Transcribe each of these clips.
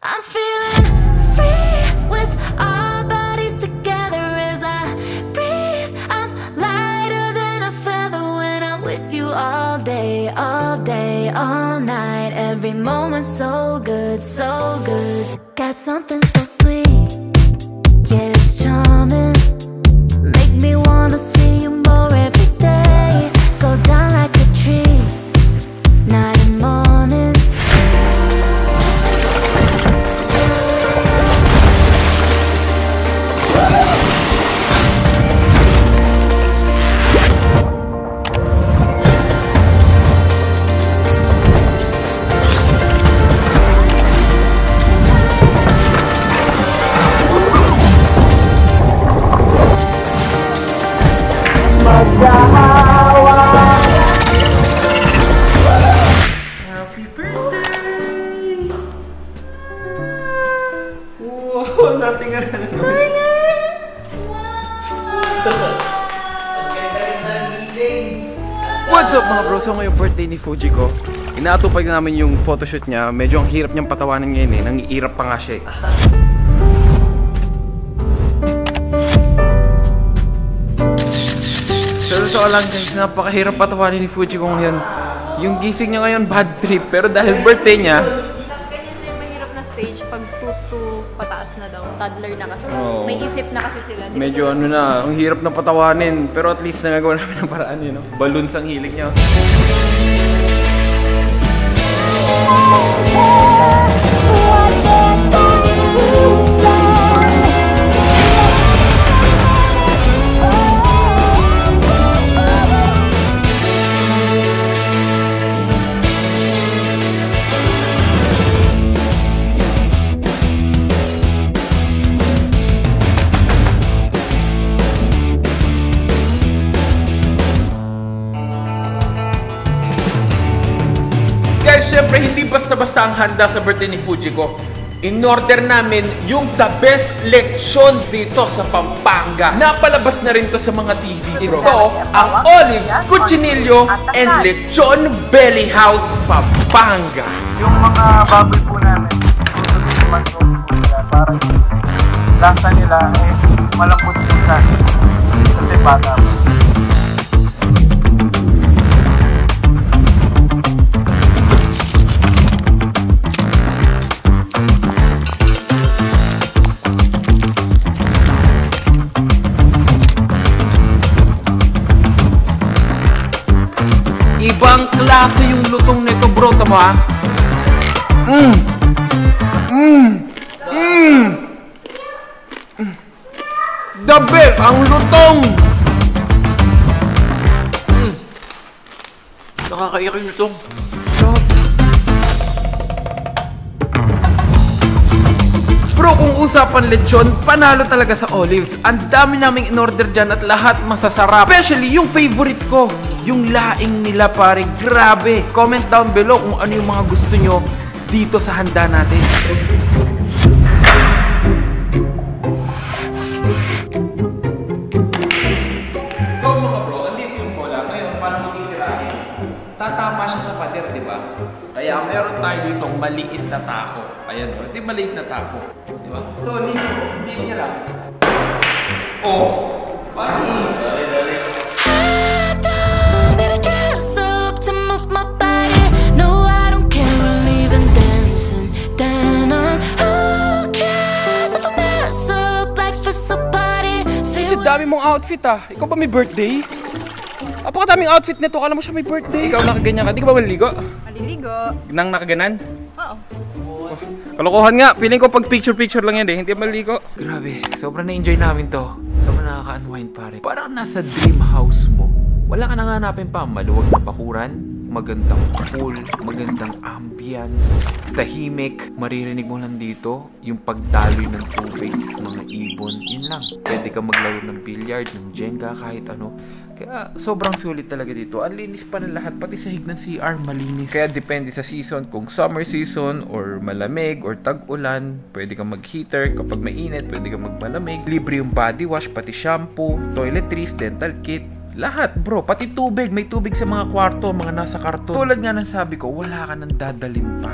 I'm feeling free with our bodies together as I breathe. I'm lighter than a feather when I'm with you all day, all night. Every moment so good, so good. Got something so sweet, yeah, it's charming. Make me wanna see you more every day. Go down like a tree, night and morning. Happy birthday! Wow, natingan na naman. What's up mga bro? So ngayong birthday ni Fujiko, inaatupag namin yung photoshoot niya. Medyo ang hirap niyang patawanan ngayon eh. Nangiirap pa nga siya eh. Totoo lang guys, napakahirap patawanin ni Fujiko ngayon. Yung gising niya ngayon, bad trip. Pero dahil birthday niya... Ganyan na yung mahirap na stage pag 2 pataas na daw. Toddler na kasi. Oh. May isip na kasi sila. Medyo ano na, ang hirap na patawanin. Pero at least nagagawa namin ng paraan yun. No? Balloons ang hilig niya. Siyempre, hindi basta-basta ang handa sa birthday ni Fujiko. In-order namin yung the best lechon dito sa Pampanga. Napalabas na rin to sa mga TV. Ito ang Olives Cuchinillo and Lechon Belly House Pampanga. Yung mga baboy po namin, tutuloy naman yung parang lasa nila eh malambot yung lasa. Kasi bata. Ibang klase yung lutong nito bro, tama ha? The best ang lutong! Nakakaiyak yung lutong. Bro, kung usapan lechon, panalo talaga sa Olives. Ang dami naming in-order dyan at lahat masasarap. Especially yung favorite ko, yung laing nila pare. Grabe! Comment down below kung ano yung mga gusto nyo dito sa handa natin. So mga bro, andito yung bola. Ngayon, paano makikirahin? Tatama siya sa pader, di ba? Kaya meron tayo dito maliit na tako. Ayan o, ito yung maliit na tako. Di ba? So, liit niya lang. Oh! Panis! Dali. I don't need a dress up to move my body. No, I don't care, I'm even dancing. Then who cares if I mess up? Life is a party. Ang dami mong outfit ah. Ikaw ba may birthday? Apakadaming outfit nito. Kala mo siya may birthday. Ikaw nakaganyan ka. Di ka ba maliligo? Maliligo. Nang nakaganan? Oo. Kalokohan nga. Feeling ko pag picture-picture lang yan eh. Hindi maliligo. Grabe. Sobrang na-enjoy namin to. Sobrang nakaka-unwind pare. Parang nasa dream house mo. Wala ka nang hanapin pa. Maluwag na bakuran. Magandang pool. Magandang ambience. Tahimik. Maririnig mo lang dito yung pagdaloy ng tubig. Mga ibon. Yun lang. Pwede ka maglaro ng billiard, ng Jenga, kahit ano. Kaya sobrang sulit talaga dito. Ang linis pa ng lahat. Pati sahig ng CR malinis. Kaya depende sa season. Kung summer season or malamig or tag-ulan, pwede kang mag-heater. Kapag mainit, pwede kang magmalamig. Libre yung body wash, pati shampoo, toiletries, dental kit. Lahat bro, pati tubig. May tubig sa mga kwarto, mga nasa karton. Tulad nga ng sabi ko, wala ka nang dadalin pa.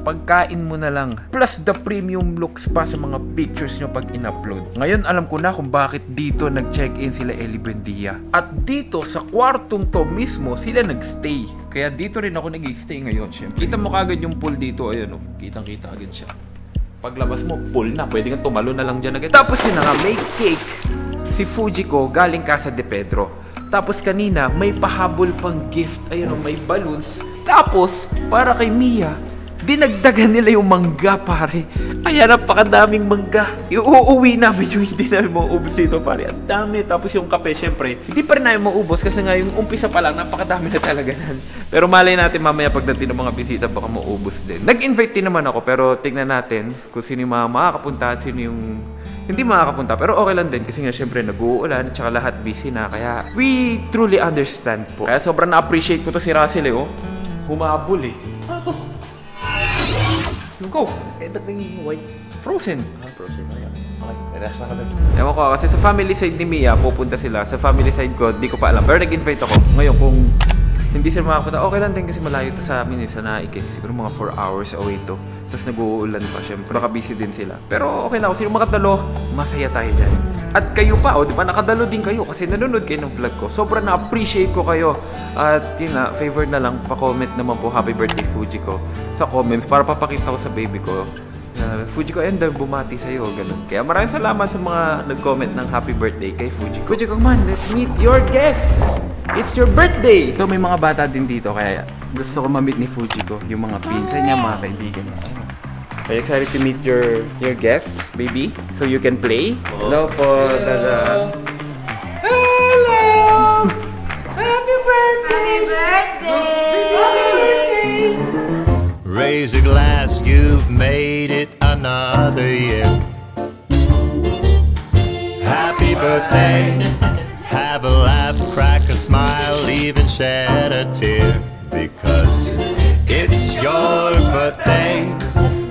pagkain mo na lang. Plus the premium looks pa sa mga pictures nyo pag in-upload. Ngayon alam ko na kung bakit dito nag-check-in sila Ellie Buendia. At dito sa kwartong to mismo sila nag-stay. Kaya dito rin ako nag-stay ngayon. Syempre. Kita mo kagad yung pool dito. Ayun oh, kitang-kita agad siya. Paglabas mo, pool na. Pwede kang tumalo na lang dyan agad. Tapos yun na nga, may cake. Si Fujiko galing Casa de Pedro. Tapos kanina, may pahabol pang gift. Ayun oh, may balloons. Tapos, para kay Mia, dinagdagan nila yung mangga, pare. Ayan, napakadaming mangga. Iuuwi namin yung hindi namin maubos dito, pare. Ang dami. Tapos yung kape, syempre, hindi pa rin namin maubos kasi nga yung umpisa pa lang, napakadami na talaga nan. Pero malay natin mamaya pagdating ng mga bisita, baka maubos din. Nag-invite din naman ako, pero tignan natin kung sino yung mga makakapunta at sino yung hindi makakapunta. Pero okay lang din kasi nga syempre nag-uulan at saka lahat busy na. Kaya we truly understand po. Kaya sobrang na-appreciate ko to si Russell eh, oh. Humabol eh. Ano to? Go! Eh, ba't naging white? Frozen. Frozen. Ayan. Okay, relax na ka din. Ewan ko, kasi sa family side ni Mia, pupunta sila. Sa family side ko, di ko pa alam. Pero nag-invite ako. Ngayon, kung hindi sila makapunta, okay lang din kasi malayo to sa amin eh, sa Naik eh. Siguro mga 4 hours away to. Tapos nag-uulan pa, syempre. Baka-busy din sila. Pero okay lang, kung sino makadalo, masaya tayo dyan. At kayo pa, di ba? Nakadalo din kayo kasi nanonood kayo ng vlog ko. Sobrang na-appreciate ko kayo. At yun na, favor na lang, pa-comment naman po, happy birthday Fujiko sa comments para papakita ko sa baby ko. Fujiko, and bumati sa'yo, ganun. Kaya maraming salamat sa mga nag-comment ng happy birthday kay Fujiko. Fujiko, come on, let's meet your guests! It's your birthday! So, may mga bata din dito, kaya gusto ko ma-meet ni Fujiko, yung mga pinsan niya, mga kaibigan niya. Are you excited to meet your guests, baby? So you can play? Hello po, Dada. Hello! Happy birthday! Happy birthday! Raise a glass, you've made it another year. Happy birthday. Have a laugh, crack a smile, even shed a tear. Because it's your birthday.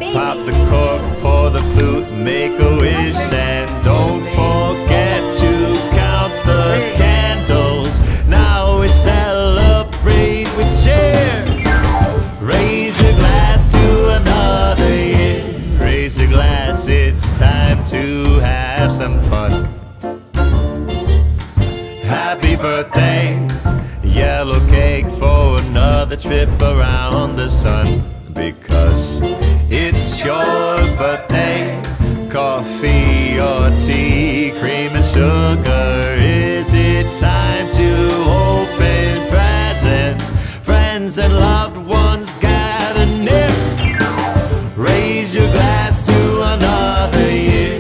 Pop the cork, pour the flute, make a wish, and don't forget to count the candles. Now we celebrate with cheers. Raise your glass to another year. Raise your glass, it's time to have some fun. Happy birthday. Yellow cake for another trip around the sun. Because it's your birthday. Coffee or tea, cream and sugar. Is it time to open presents? Friends and loved ones gather near. Raise your glass to another year.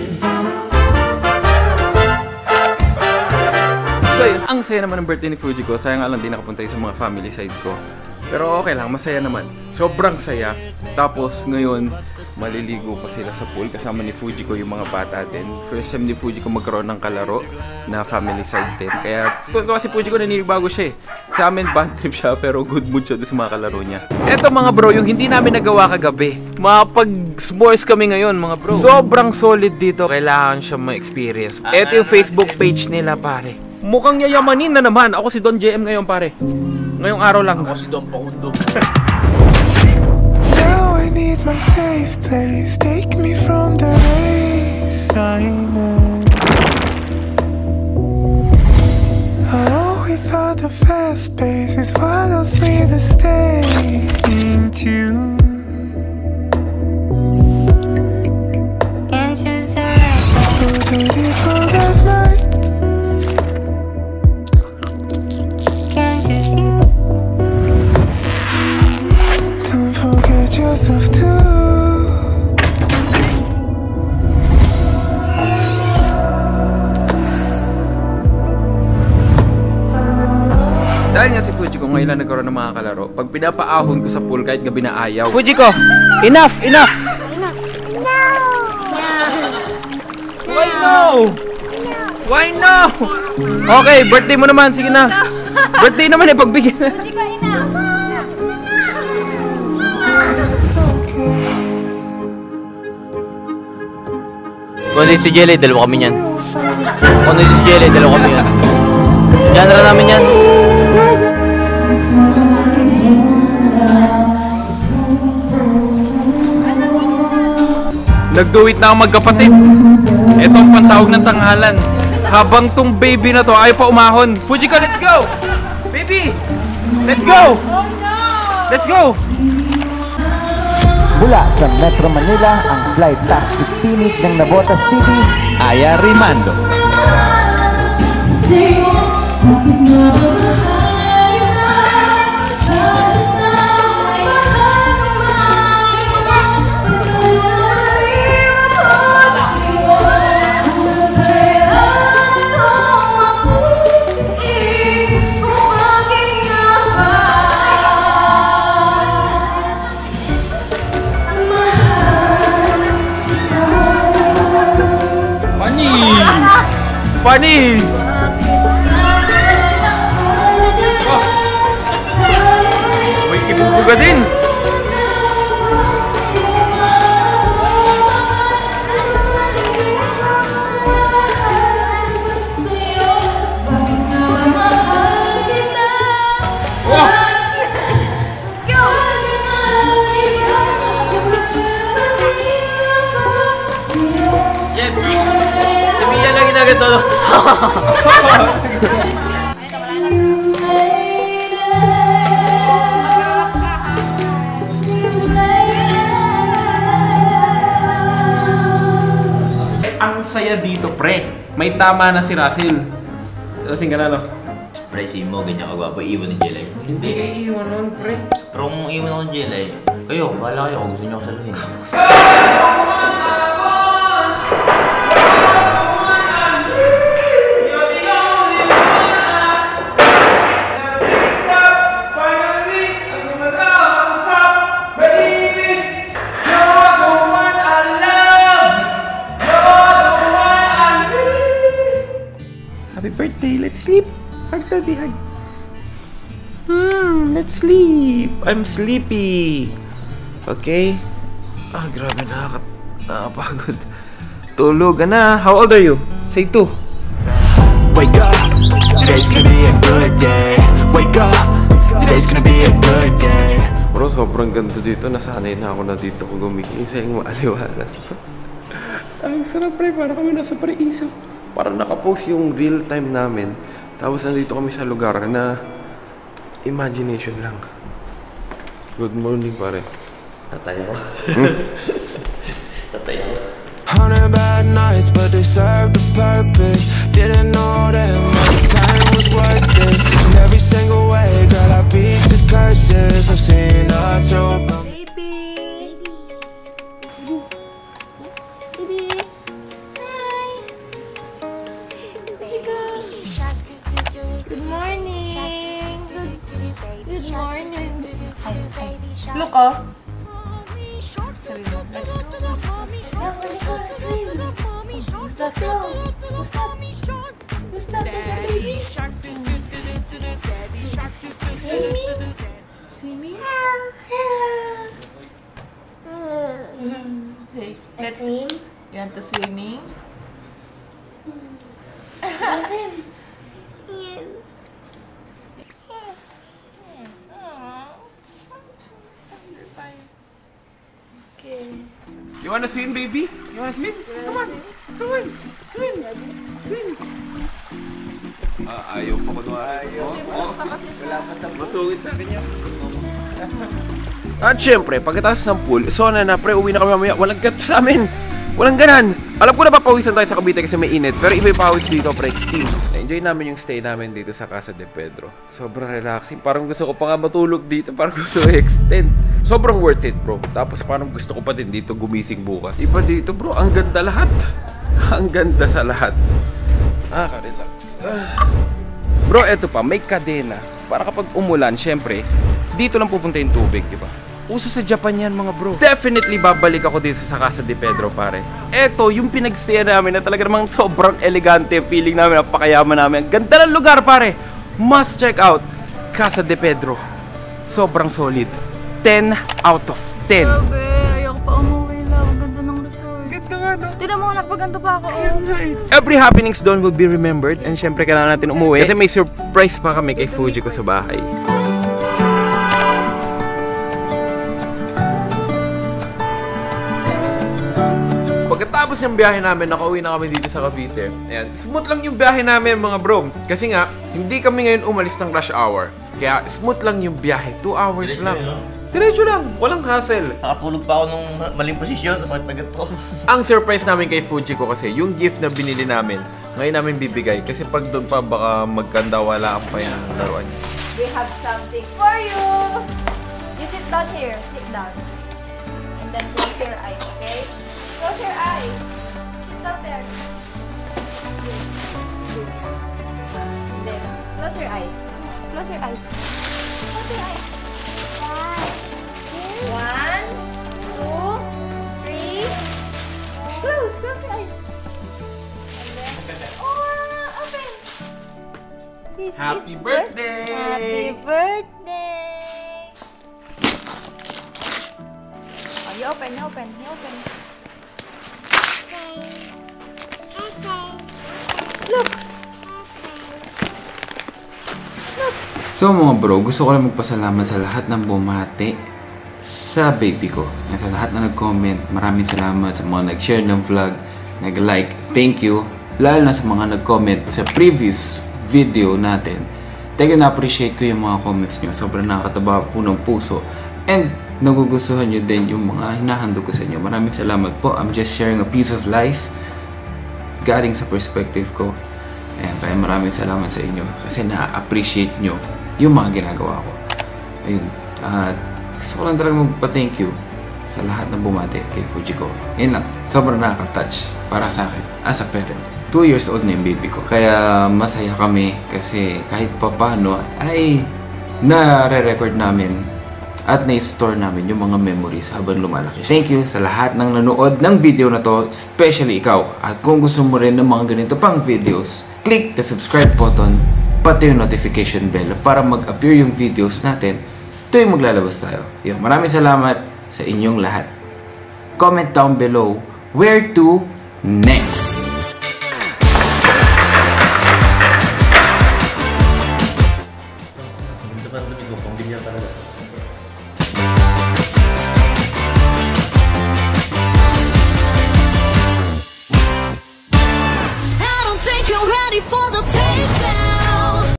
So yun, ang saya naman ng birthday ni Fujiko. Sayang nga lang din nakapunta sa mga family side ko. Pero okay lang, masaya naman. Sobrang saya. Tapos ngayon, maliligo pa sila sa pool kasama ni Fujiko yung mga bata din. First time ni Fujiko magkaroon ng kalaro na family side din. Kaya tuwa si Fujiko, naninibago siya eh. Sa amin bad trip siya pero good mood siya doon sa mga kalaro niya. Eto mga bro, yung hindi namin nagawa kagabi. Mapag-s'mores kami ngayon mga bro. Sobrang solid dito. Kailangan siya ma-experience. Eto yung Facebook page nila pare. Mukhang yayamanin na naman. Ako si Don JM ngayon pare. Ngayong araw lang. Ako si Don Pakundo. Now I need my safe place. Take me from the race I'm in. I know we thought the fast pace is what else me to stay in tune. Can't choose the right who did it for that night. Can't you see? Don't forget yourself too. Dahil nga si Fujiko ngayon lang nagkaroon ng mga kalaro, pag pinapaahon ko sa pool kahit gabi na ayaw. Fujiko! Enough! Enough! Why no? Why no? Okay, birthday mo naman. Sige na. Birthday naman eh, pagbigyan na. Fujiko, ina! Kung dito si Jelly, dalawa kami yan. Kung dito si Jelly, dalawa kami yan. Genre namin yan. Nagduwit na ang magkapatid. Ito ang pantawag ng tanghalan. Habang tong baby na to ayaw pa umahon. Fujiko, let's go! Baby! Let's go! Let's go! Mula sa Metro Manila, ang flight taxi Phoenix ng Navotas City, Aya Rimando. Panis! Oh. May ibubuga din! Ganito. Ang saya dito, pre. May tama na si Russell. Lasing ka na, no? Pre, si mo, ganyan kagwapo. Iwan ni Jelay. Hindi kayo iwan nun, pre. Pero kung iwan ako ni Jelay, kayo, bahala kayo kung gusto niyo ako saluhin. Happy birthday, let's sleep. Hug, daddy, hug. Let's sleep. I'm sleepy. Okay? Ah, grabe, nakakapagod. Tulog na. How old are you? Say 2. Wake up, today's gonna be a good day. Wake up, today's gonna be a good day. Bro, sobrang ganda dito. Nasanay na ako na dito kung gumigising, maaliwalas. Ang sarap, pre. Parang kami nasa paraiso. Parang nakapost yung real time namin. Tapos nandito kami sa lugar na imagination lang. Good morning, pare. Tatay ako. Tatay ako. 100 bad nights, but they served a purpose. Didn't know that my pain was worth it. In every single way, girl, I beat the curses. I've seen the truth. Look, oh. Let's swim. Let's go. What's up? What's up, baby? Swimming? Swimming? Okay, let's swim. You want to swimming? Let's swim. You wanna swim, baby? You wanna swim? Come on. Come on. Swim. Swim. Ayaw pa ko doon. Wala pa sa masugit sa akin yan. At syempre, pagkatapos ng pool, sauna na, pre, uwi na kami mamaya. Walang ganito sa amin. Walang ganan. Alam ko na papawisan tayo sa Cavite kasi may init. Pero iba yung pawis dito, pre. Steam. Na-enjoy namin yung stay namin dito sa Casa de Pedro. Sobrang relaxing. Parang gusto ko pa nga matulog dito. Parang gusto ko extend. Sobrang worth it, bro. Tapos parang gusto ko pa din dito gumising bukas. Iba dito, bro. Ang ganda lahat. Ang ganda sa lahat. Relax. Bro, eto pa. May kadena. Para kapag umulan, syempre, dito lang pupunta yung tubig, di ba? Uso sa Japan yan, mga bro. Definitely babalik ako dito sa Casa de Pedro, pare. Eto, yung pinagstayan namin na talaga namang sobrang elegante. Feeling namin, napakayaman namin. Ang ganda ng lugar, pare. Must check out Casa de Pedro. Sobrang solid. 10 out of 10. Grabe, ayoko pa umuwi lang. Ang ganda ng resort. Ganda nga, no? Tignan mo, nakapaganda pa ako. Every happenings doon will be remembered. And syempre, kailangan natin umuwi. Kasi may surprise pa kami kay Fujiko sa bahay. Pagkatapos ng biyahe namin, nakauwi na kami dito sa Cavite. Ayan, smooth lang yung biyahe namin mga bro. Kasi nga, hindi kami ngayon umalis ng rush hour. Kaya smooth lang yung biyahe. 2 hours lang. Diretso lang, walang hassle. Nakatulog pa ako nung maling posisyon, sakit na gato. Ang surprise namin kay Fujiko kasi, yung gift na binili namin, ngayon namin bibigay. Kasi pag doon pa, baka magkandawala pa yung laruan niya. We have something for you! You sit down here. Sit down. And then close your eyes, okay? Close your eyes. Sit down there. Good. Good. And then, close your eyes. Close your eyes. Close your eyes. 1, 2, 3. Close your eyes. And then, oh, open. This Happy is birthday! Happy birthday! Oh, you open. Look! So mga bro, gusto ko lang magpasalamat sa lahat ng bumati sa baby ko. Sa lahat na nag-comment, maraming salamat sa mga nag-share ng vlog, nag-like, thank you. Lalo na sa mga nag-comment sa previous video natin. Na-appreciate ko yung mga comments nyo. Sobrang nakakataba po ng puso. And nagugustuhan nyo din yung mga hinahandog ko sa inyo. Maraming salamat po. I'm just sharing a piece of life galing sa perspective ko. Ayan, kaya maraming salamat sa inyo kasi na-appreciate nyo yung mga ginagawa ko. Ayun. At gusto ko lang talaga magpa-thank you sa lahat ng bumati kay Fujiko. Yun lang. Sobrang nakaka-touch para sa akin as a parent. 2 years old na yung baby ko. Kaya masaya kami kasi kahit pa paano ay nare-record namin at na-store namin yung mga memories habang lumalaki. Thank you sa lahat ng nanood ng video na to, especially ikaw. At kung gusto mo rin ng mga ganito pang videos, click the subscribe button, pati yung notification bell para mag-appear yung videos natin tuwing maglalabas tayo. Yun, maraming salamat sa inyong lahat. Comment down below where to next.